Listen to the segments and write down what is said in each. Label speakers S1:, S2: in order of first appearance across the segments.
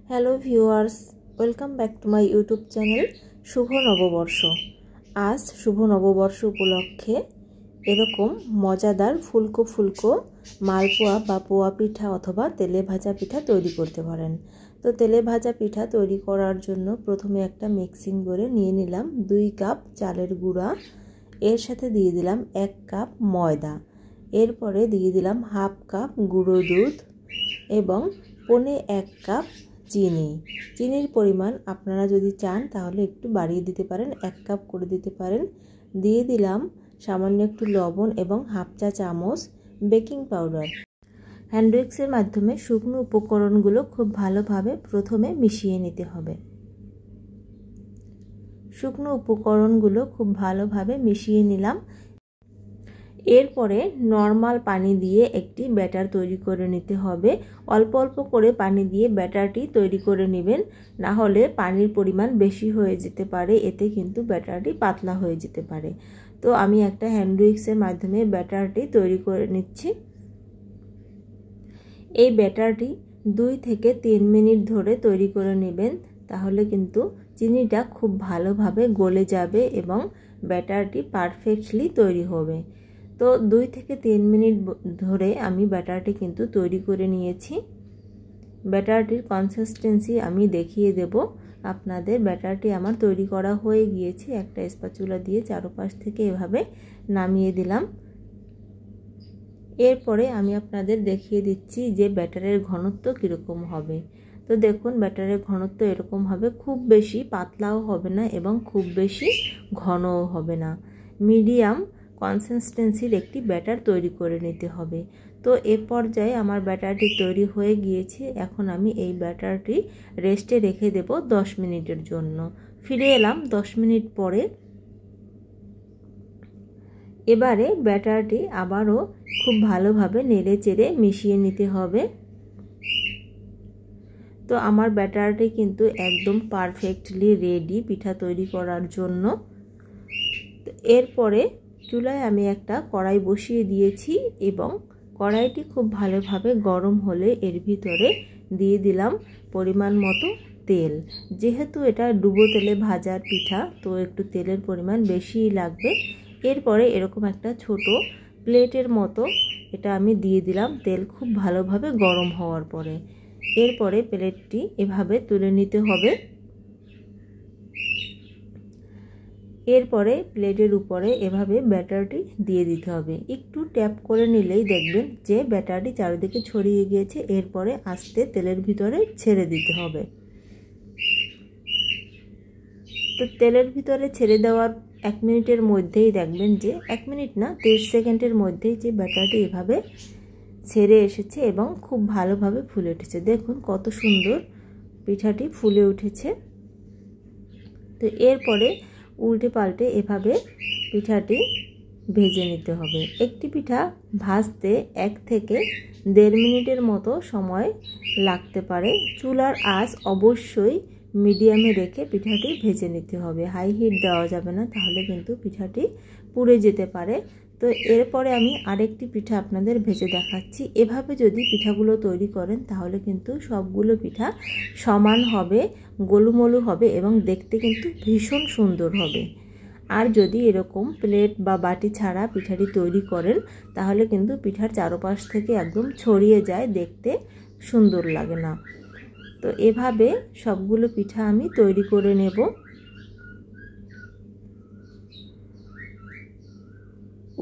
S1: Hello viewers, welcome back to my YouTube channel শুভ নববর্ষ। আজ শুভ নববর্ষ উপলক্ষে এরকম মজাদার ফুলকো ফুলকো মালপোয়া বা পোয়া পিঠা অথবা তেলে ভাজা পিঠা তৈরি করতে পারেন। তো তেলে ভাজা পিঠা তৈরি করার জন্য প্রথমে একটা মিক্সিং করে নিয়ে নিলাম 2 কাপ চালের গুঁড়া, এর সাথে দিয়ে দিলাম 1 কাপ ময়দা, এরপরে দিয়ে দিলাম হাফ কাপ গুঁড়ো দুধ এবং 1.25 কাপ চিনির পরিমাণ আপনারা যদি চান তাহলে একটু বাড়িয়ে দিতে পারেন, 1 কাপ করে দিতে পারেন। দিয়ে দিলাম সামান্য একটু লবণ এবং হাফ চা চামচ বেকিং পাউডার। হ্যান্ড উইক্সের মাধ্যমে শুকনো উপকরণগুলো খুব ভালোভাবে প্রথমে মিশিয়ে নিতে হবে। শুকনো উপকরণগুলো খুব ভালোভাবে মিশিয়ে নিলাম। এরপরে নর্মাল পানি দিয়ে একটি ব্যাটার তৈরি করে নিতে হবে। অল্প অল্প করে পানি দিয়ে ব্যাটারটি তৈরি করে নেবেন, না হলে পানির পরিমাণ বেশি হয়ে যেতে পারে, এতে কিন্তু ব্যাটারটি পাতলা হয়ে যেতে পারে। তো আমি একটা হ্যান্ড উইক্সের মাধ্যমে ব্যাটারটি তৈরি করে নিচ্ছি। এই ব্যাটারটি 2 থেকে 3 মিনিট ধরে তৈরি করে নেবেন, তাহলে কিন্তু চিনিটা খুব ভালোভাবে গলে যাবে এবং ব্যাটারটি পারফেক্টলি তৈরি হবে। তো 2 থেকে 3 মিনিট ধরে আমি ব্যাটারটি কিন্তু তৈরি করে নিয়েছি। ব্যাটারটির কনসিস্টেন্সি আমি দেখিয়ে দেব আপনাদের। ব্যাটারটি আমার তৈরি করা হয়ে গিয়েছে। একটা স্প্যাচুলা দিয়ে চারপাশ থেকে এভাবে নামিয়ে দিলাম। এরপরে আমি আপনাদের দেখিয়ে দিচ্ছি যে ব্যাটারের ঘনত্ব কীরকম হবে। তো দেখুন, ব্যাটারের ঘনত্ব এরকম হবে, খুব বেশি পাতলাও হবে না এবং খুব বেশি ঘনও হবে না, মিডিয়াম কনসিস্টেন্সির একটি ব্যাটার তৈরি করে নিতে হবে। তো এ পর্যায়ে আমার ব্যাটারটি তৈরি হয়ে গিয়েছে। এখন আমি এই ব্যাটারটি রেস্টে রেখে দেব 10 মিনিটের জন্য। ফিরে এলাম 10 মিনিট পরে। এবারে ব্যাটারটি আবারও খুব ভালোভাবে নেড়ে চেড়ে মিশিয়ে নিতে হবে। তো আমার ব্যাটারটি কিন্তু একদম পারফেক্টলি রেডি পিঠা তৈরি করার জন্য। এরপরে চুলায় আমি একটা কড়াই বসিয়ে দিয়েছি এবং কড়াইটি খুব ভালোভাবে গরম হলে এর ভিতরে দিয়ে দিলাম পরিমাণ মতো তেল। যেহেতু এটা ডুবো তেলে ভাজার পিঠা, তো একটু তেলের পরিমাণ বেশিই লাগবে। এরপরে এরকম একটা ছোট প্লেটের মতো এটা আমি দিয়ে দিলাম তেল খুব ভালোভাবে গরম হওয়ার পরে। এরপরে প্লেটটি এভাবে তুলে নিতে হবে। এরপরে প্লেটের উপরে এভাবে ব্যাটারটি দিয়ে দিতে হবে। একটু ট্যাপ করে নিলেই দেখবেন যে ব্যাটারটি চারিদিকে ছড়িয়ে গিয়েছে। এরপরে আস্তে তেলের ভিতরে ছেড়ে দিতে হবে। তো তেলের ভিতরে ছেড়ে দেওয়ার 1 মিনিটের মধ্যেই দেখবেন যে 1 মিনিট না 30 সেকেন্ডের মধ্যেই যে ব্যাটারটি এভাবে ছেড়ে এসেছে এবং খুব ভালোভাবে ফুলে উঠেছে। দেখুন কত সুন্দর পিঠাটি ফুলে উঠেছে। তো এরপরে উল্টে পাল্টে এভাবে পিঠাটি ভেজে নিতে হবে। একটি পিঠা ভাজতে 1 থেকে 1.5 মিনিটের মতো সময় লাগতে পারে। চুলার আঁচ অবশ্যই মিডিয়ামে রেখে পিঠাটি ভেজে নিতে হবে, হাই হিট দেওয়া যাবে না, তাহলে কিন্তু পিঠাটি পুড়ে যেতে পারে। তো এরপরে আমি আরেকটি পিঠা আপনাদের ভেজে দেখাচ্ছি। এভাবে যদি পিঠাগুলো তৈরি করেন তাহলে কিন্তু সবগুলো পিঠা সমান হবে, গোলুমলু হবে এবং দেখতে কিন্তু ভীষণ সুন্দর হবে। আর যদি এরকম প্লেট বা বাটি ছাড়া পিঠাটি তৈরি করেন তাহলে কিন্তু পিঠার চারপাশ থেকে একদম ছড়িয়ে যায়, দেখতে সুন্দর লাগে না। তো এভাবে সবগুলো পিঠা আমি তৈরি করে নেব।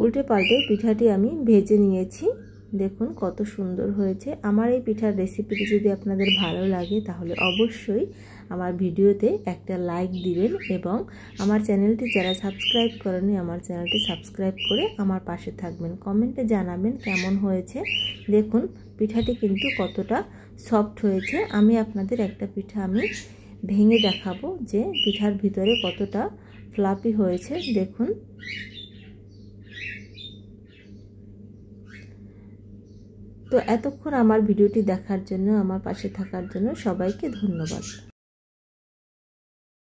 S1: উল্টে পাল্টে পিঠাটি আমি ভেজে নিয়েছি। দেখুন কত সুন্দর হয়েছে। আমার এই পিঠার রেসিপিটি যদি আপনাদের ভালো লাগে তাহলে অবশ্যই আমার ভিডিওতে একটা লাইক দিবেন এবং আমার চ্যানেলটি যারা সাবস্ক্রাইব করেনি আমার চ্যানেলটি সাবস্ক্রাইব করে আমার পাশে থাকবেন। কমেন্টে জানাবেন কেমন হয়েছে। দেখুন পিঠাটি কিন্তু কতটা সফট হয়েছে। আমি আপনাদের একটা পিঠা আমি ভেঙে দেখাবো যে পিঠার ভিতরে কতটা ফ্লাফি হয়েছে। দেখুন। তো এতক্ষণ আমার ভিডিওটি দেখার জন্য, আমার পাশে থাকার জন্য সবাইকে ধন্যবাদ।